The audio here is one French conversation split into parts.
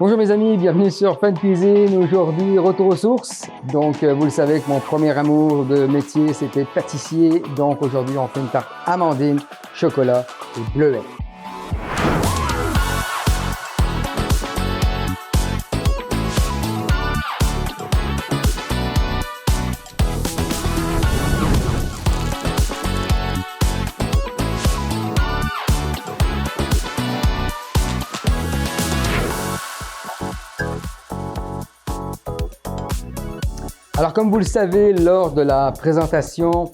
Bonjour mes amis, bienvenue sur Fun Cuisine. Aujourd'hui, retour aux sources. Donc, vous le savez que mon premier amour de métier, c'était pâtissier. Donc, aujourd'hui, on fait une tarte amandine, chocolat et bleuet. Alors, comme vous le savez, lors de la présentation,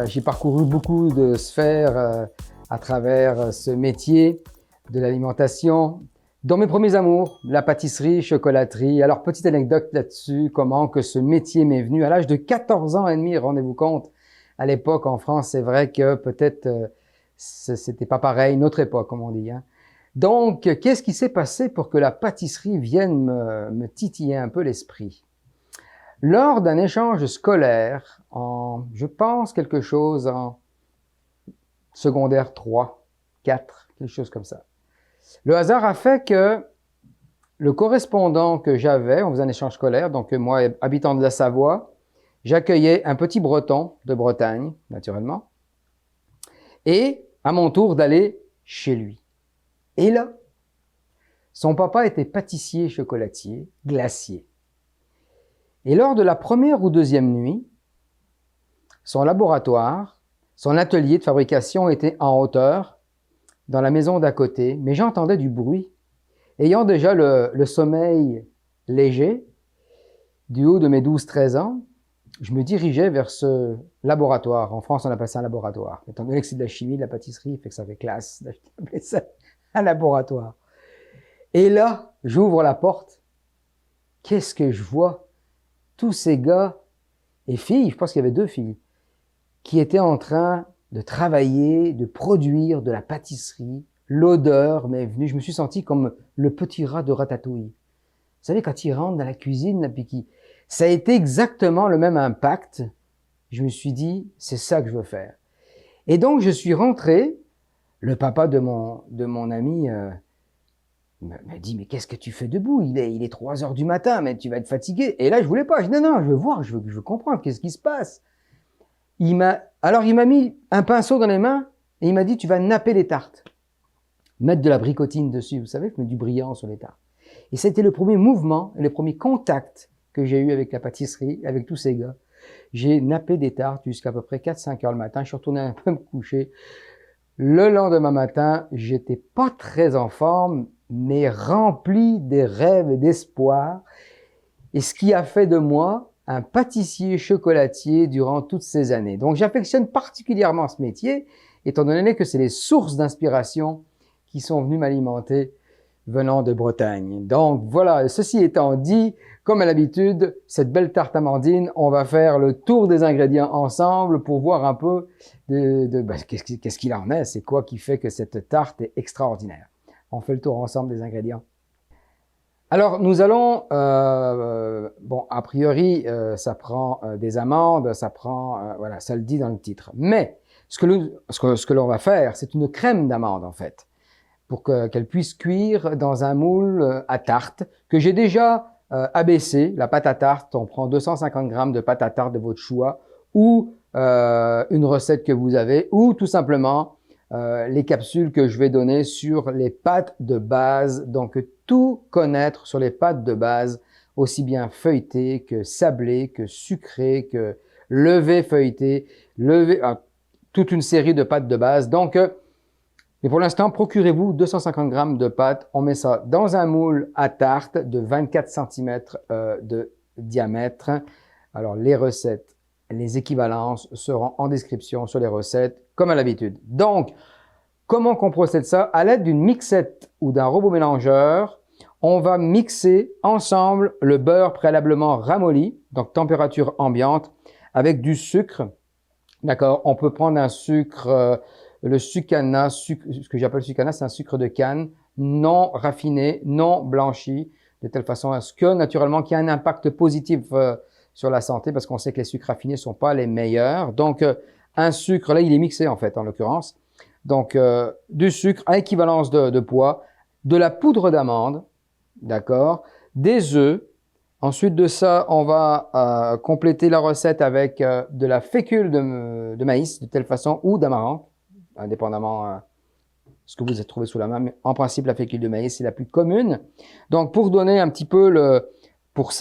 j'ai parcouru beaucoup de sphères à travers ce métier de l'alimentation. Dans mes premiers amours, la pâtisserie, chocolaterie. Alors, petite anecdote là-dessus, comment que ce métier m'est venu à l'âge de 14 ans et demi, rendez-vous compte. À l'époque, en France, c'est vrai que peut-être c'était pas pareil, une autre époque, comme on dit. Hein. Donc, qu'est-ce qui s'est passé pour que la pâtisserie vienne me titiller un peu l'esprit? Lors d'un échange scolaire, je pense quelque chose en secondaire 3, 4, quelque chose comme ça. Le hasard a fait que le correspondant que j'avais, on faisait un échange scolaire, donc moi, habitant de la Savoie, j'accueillais un petit Breton de Bretagne, naturellement, et à mon tour d'aller chez lui. Et là, son papa était pâtissier, chocolatier, glacier. Et lors de la première ou deuxième nuit, son laboratoire, son atelier de fabrication était en hauteur, dans la maison d'à côté, mais j'entendais du bruit. Ayant déjà le sommeil léger, du haut de mes 12-13 ans, je me dirigeais vers ce laboratoire. En France, on appelle ça un laboratoire. Étant donné que c'est de la chimie, de la pâtisserie, fait que ça fait classe d'appeler ça un laboratoire. Et là, j'ouvre la porte. Qu'est-ce que je vois? Tous ces gars et filles, je pense qu'il y avait 2 filles, qui étaient en train de travailler, de produire de la pâtisserie. L'odeur m'est venue, je me suis senti comme le petit rat de Ratatouille. Vous savez, quand il rentre dans la cuisine, là, puis ça a été exactement le même impact. Je me suis dit, c'est ça que je veux faire. Et donc, je suis rentré, le papa de mon ami m'a dit, mais qu'est-ce que tu fais debout? Il est 3 heures du matin, mais tu vas être fatigué. Et là, je voulais pas. Je dis, non, je veux voir, je veux comprendre, qu'est-ce qui se passe? Alors, il m'a mis un pinceau dans les mains et il m'a dit, tu vas napper les tartes. Mettre de la bricotine dessus, vous savez, mettre du brillant sur les tartes. Et c'était le premier mouvement, le premier contact que j'ai eu avec la pâtisserie, avec tous ces gars. J'ai nappé des tartes jusqu'à peu près 4-5 heures le matin. Je suis retourné un peu me coucher. Le lendemain matin, j'étais pas très en forme, mais rempli des rêves et d'espoir. Et ce qui a fait de moi un pâtissier chocolatier durant toutes ces années. Donc, j'affectionne particulièrement ce métier, étant donné que c'est les sources d'inspiration qui sont venues m'alimenter venant de Bretagne. Donc, voilà, ceci étant dit, comme à l'habitude, cette belle tarte amandine, on va faire le tour des ingrédients ensemble pour voir un peu qu'est-ce qu'il en est, c'est quoi qui fait que cette tarte est extraordinaire. On fait le tour ensemble des ingrédients. Alors, nous allons, bon, a priori, ça prend des amandes, ça prend, voilà, ça le dit dans le titre. Mais, ce que l'on va faire, c'est une crème d'amande, en fait, pour qu'elle puisse cuire dans un moule à tarte, que j'ai déjà abaissé. La pâte à tarte, on prend 250 grammes de pâte à tarte de votre choix, ou une recette que vous avez, ou tout simplement les capsules que je vais donner sur les pâtes de base. Donc, tout connaître sur les pâtes de base, aussi bien feuilletées que sablées, que sucrées, que levées feuilletées, toute une série de pâtes de base. Donc, mais pour l'instant, procurez-vous 250 grammes de pâte. On met ça dans un moule à tarte de 24 cm de diamètre. Alors, les recettes, les équivalences seront en description sur les recettes, comme à l'habitude. Donc, comment qu'on procède ça? À l'aide d'une mixette ou d'un robot mélangeur, on va mixer ensemble le beurre préalablement ramolli, donc température ambiante, avec du sucre. D'accord? On peut prendre un sucre, le sucana, ce que j'appelle sucana, c'est un sucre de canne, non raffiné, non blanchi, de telle façon à ce que, naturellement, qu'il y ait un impact positif sur la santé, parce qu'on sait que les sucres raffinés sont pas les meilleurs. Donc, un sucre, là, il est mixé, en fait, en l'occurrence. Donc, du sucre à équivalence de poids, de la poudre d'amande, d'accord, des œufs. Ensuite de ça, on va compléter la recette avec de la fécule de maïs, de telle façon, ou d'amaranth, indépendamment ce que vous avez trouvé sous la main. Mais en principe, la fécule de maïs, c'est la plus commune. Donc, pour donner un petit peu pour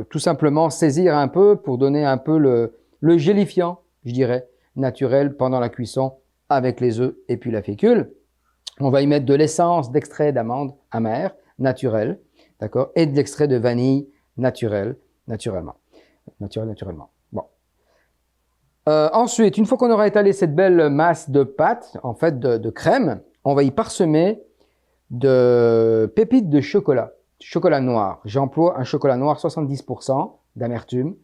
tout simplement saisir un peu, pour donner un peu le gélifiant, je dirais, naturel pendant la cuisson avec les œufs et puis la fécule. On va y mettre de l'essence d'extrait d'amande amère, naturel, d'accord, et de l'extrait de vanille naturellement. Bon. Ensuite, une fois qu'on aura étalé cette belle masse de pâte, en fait de crème, on va y parsemer de pépites de chocolat noir. J'emploie un chocolat noir 70% d'amertume,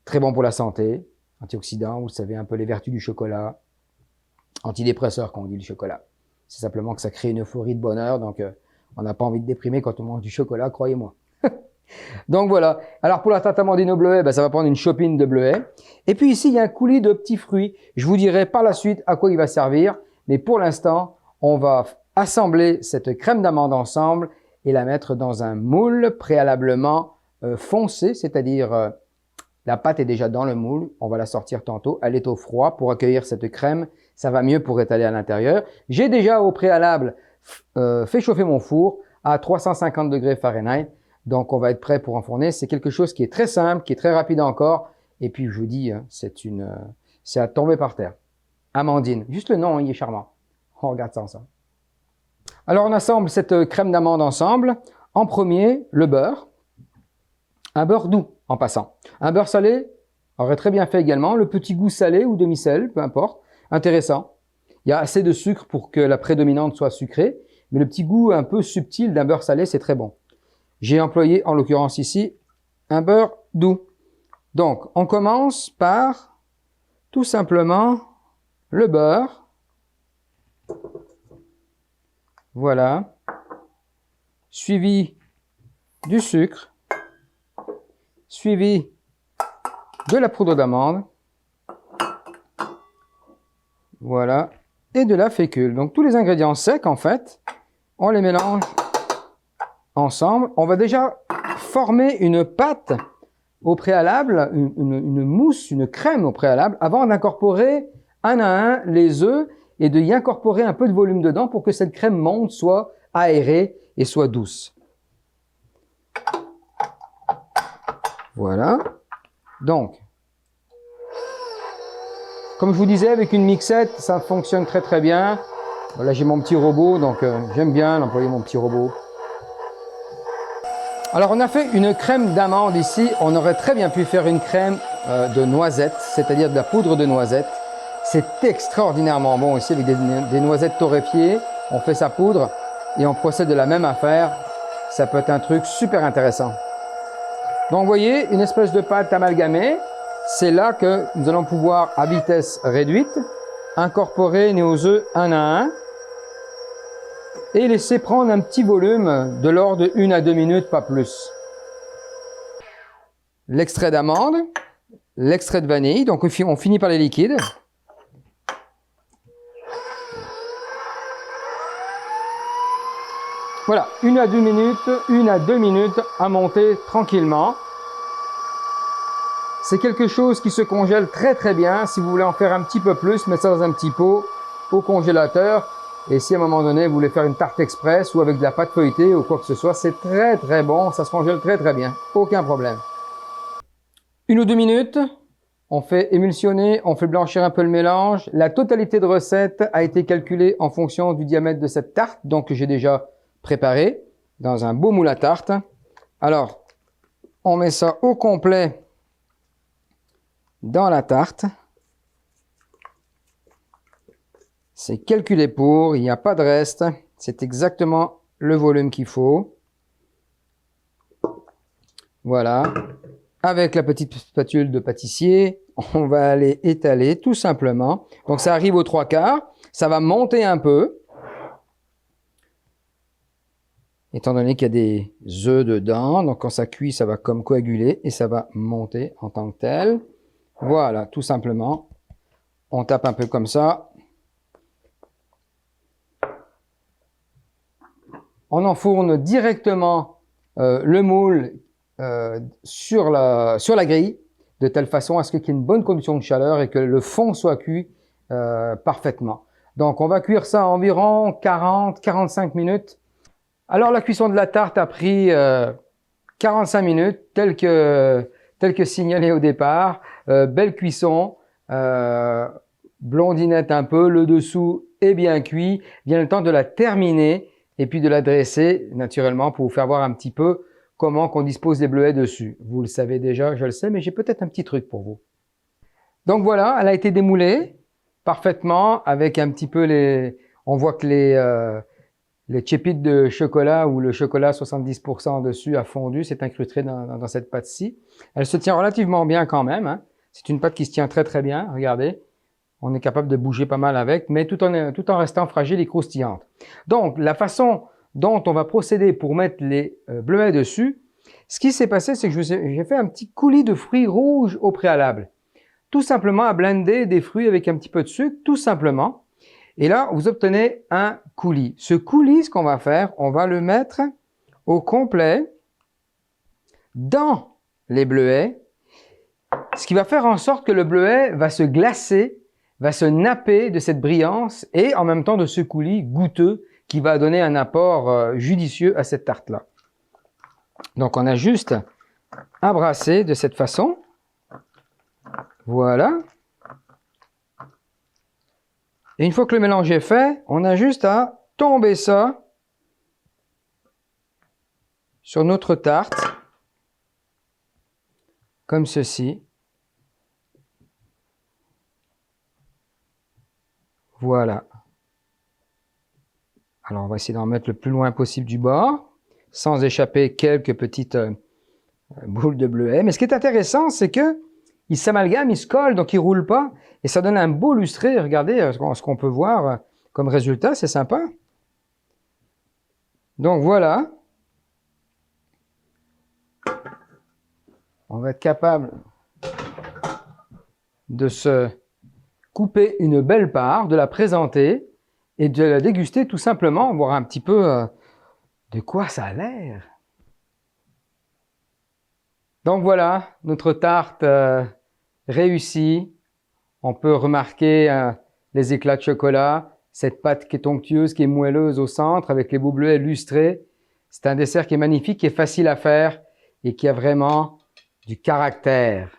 très bon pour la santé, antioxydant, vous savez un peu les vertus du chocolat, antidépresseur quand on dit le chocolat. C'est simplement que ça crée une euphorie de bonheur, donc on n'a pas envie de déprimer quand on mange du chocolat, croyez-moi. Donc voilà. Alors pour la tarte amandine au bleuet, ben, ça va prendre une chopine de bleuet. Et puis ici, il y a un coulis de petits fruits. Je vous dirai par la suite à quoi il va servir. Mais pour l'instant, on va assembler cette crème d'amande ensemble et la mettre dans un moule préalablement foncé, c'est-à-dire la pâte est déjà dans le moule. On va la sortir tantôt. Elle est au froid pour accueillir cette crème. Ça va mieux pour étaler à l'intérieur. J'ai déjà au préalable fait chauffer mon four à 350 degrés Fahrenheit. Donc, on va être prêt pour enfourner. C'est quelque chose qui est très simple, qui est très rapide encore. Et puis, je vous dis, c'est à tomber par terre. Amandine. Juste le nom, il est charmant. On regarde ça ensemble. Alors, on assemble cette crème d'amande ensemble. En premier, le beurre. Un beurre doux, en passant. Un beurre salé aurait très bien fait également. Le petit goût salé ou demi-sel, peu importe. Intéressant. Il y a assez de sucre pour que la prédominante soit sucrée. Mais le petit goût un peu subtil d'un beurre salé, c'est très bon. J'ai employé, en l'occurrence ici, un beurre doux. Donc, on commence par, tout simplement, le beurre. Voilà. Suivi du sucre. Suivi de la poudre d'amande. Voilà. Et de la fécule. Donc, tous les ingrédients secs, en fait, on les mélange ensemble. On va déjà former une pâte au préalable, une mousse, une crème au préalable, avant d'incorporer un à un les œufs et d'y incorporer un peu de volume dedans pour que cette crème monte, soit aérée et soit douce. Voilà. Donc, comme je vous disais, avec une mixette, ça fonctionne très très bien. Voilà, j'ai mon petit robot, donc j'aime bien employer mon petit robot. Alors, on a fait une crème d'amande ici. On aurait très bien pu faire une crème de noisette, c'est-à-dire de la poudre de noisette. C'est extraordinairement bon ici avec des noisettes torréfiées. On fait sa poudre et on procède de la même affaire. Ça peut être un truc super intéressant. Donc, vous voyez, une espèce de pâte amalgamée. C'est là que nous allons pouvoir, à vitesse réduite, incorporer nos œufs un à un et laisser prendre un petit volume de l'ordre de 1 à 2 minutes, pas plus. L'extrait d'amande, l'extrait de vanille, donc on finit par les liquides. Voilà, 1 à 2 minutes à monter tranquillement. C'est quelque chose qui se congèle très très bien. Si vous voulez en faire un petit peu plus, mettez ça dans un petit pot au congélateur. Et si à un moment donné, vous voulez faire une tarte express ou avec de la pâte feuilletée ou quoi que ce soit, c'est très très bon. Ça se congèle très très bien. Aucun problème. 1 ou 2 minutes. On fait émulsionner, on fait blanchir un peu le mélange. La totalité de recette a été calculée en fonction du diamètre de cette tarte, donc que j'ai déjà préparé dans un beau moule à tarte. Alors, on met ça au complet dans la tarte. C'est calculé pour, il n'y a pas de reste. C'est exactement le volume qu'il faut. Voilà. Avec la petite spatule de pâtissier, on va aller étaler tout simplement. Donc ça arrive aux 3/4. Ça va monter un peu. Étant donné qu'il y a des œufs dedans. Donc quand ça cuit, ça va comme coaguler et ça va monter en tant que tel. Voilà, tout simplement. On tape un peu comme ça. On enfourne directement le moule sur la grille, de telle façon à ce qu'il y ait une bonne conduction de chaleur et que le fond soit cuit parfaitement. Donc, on va cuire ça environ 40-45 minutes. Alors, la cuisson de la tarte a pris 45 minutes, tel que signalé au départ. Belle cuisson, blondinette un peu, le dessous est bien cuit. Vient le temps de la terminer et puis de la dresser, naturellement, pour vous faire voir un petit peu comment qu'on dispose les bleuets dessus. Vous le savez déjà, je le sais, mais j'ai peut-être un petit truc pour vous. Donc voilà, elle a été démoulée parfaitement avec un petit peu les... On voit que les chépites de chocolat ou le chocolat 70% dessus a fondu, c'est incrusté dans cette pâte-ci. Elle se tient relativement bien quand même, hein. C'est une pâte qui se tient très très bien, regardez. On est capable de bouger pas mal avec, mais tout en restant fragile et croustillante. Donc, la façon dont on va procéder pour mettre les bleuets dessus, ce qui s'est passé, c'est que j'ai fait un petit coulis de fruits rouges au préalable. Tout simplement à blender des fruits avec un petit peu de sucre, tout simplement. Et là, vous obtenez un coulis. Ce coulis, ce qu'on va faire, on va le mettre au complet dans les bleuets, ce qui va faire en sorte que le bleuet va se glacer, va se napper de cette brillance et en même temps de ce coulis goûteux qui va donner un apport judicieux à cette tarte-là. Donc, on a juste à brasser de cette façon. Voilà. Et une fois que le mélange est fait, on a juste à tomber ça sur notre tarte, comme ceci. Voilà. Alors, on va essayer d'en mettre le plus loin possible du bord, sans échapper quelques petites boules de bleuet. Mais ce qui est intéressant, c'est que il s'amalgame, il se colle, donc il ne roule pas. Et ça donne un beau lustré. Regardez ce qu'on peut voir comme résultat, c'est sympa. Donc voilà. On va être capable de se couper une belle part, de la présenter et de la déguster tout simplement, voir un petit peu de quoi ça a l'air. Donc voilà, notre tarte réussie. On peut remarquer les éclats de chocolat, cette pâte qui est onctueuse, qui est moelleuse au centre avec les beaux bleuets lustrés. C'est un dessert qui est magnifique, qui est facile à faire et qui a vraiment du caractère.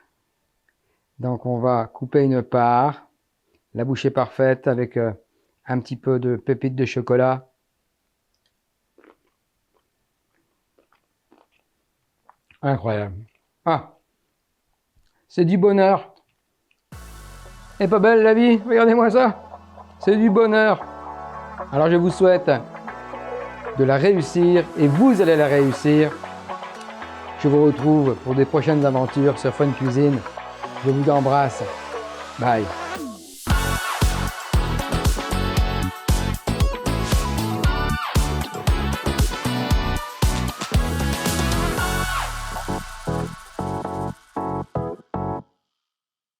Donc on va couper une part, la bouche est parfaite avec un petit peu de pépites de chocolat. Incroyable. Ah, c'est du bonheur. Et pas belle la vie, regardez-moi ça. C'est du bonheur. Alors je vous souhaite de la réussir et vous allez la réussir. Je vous retrouve pour des prochaines aventures sur Fun Cuisine. Je vous embrasse. Bye.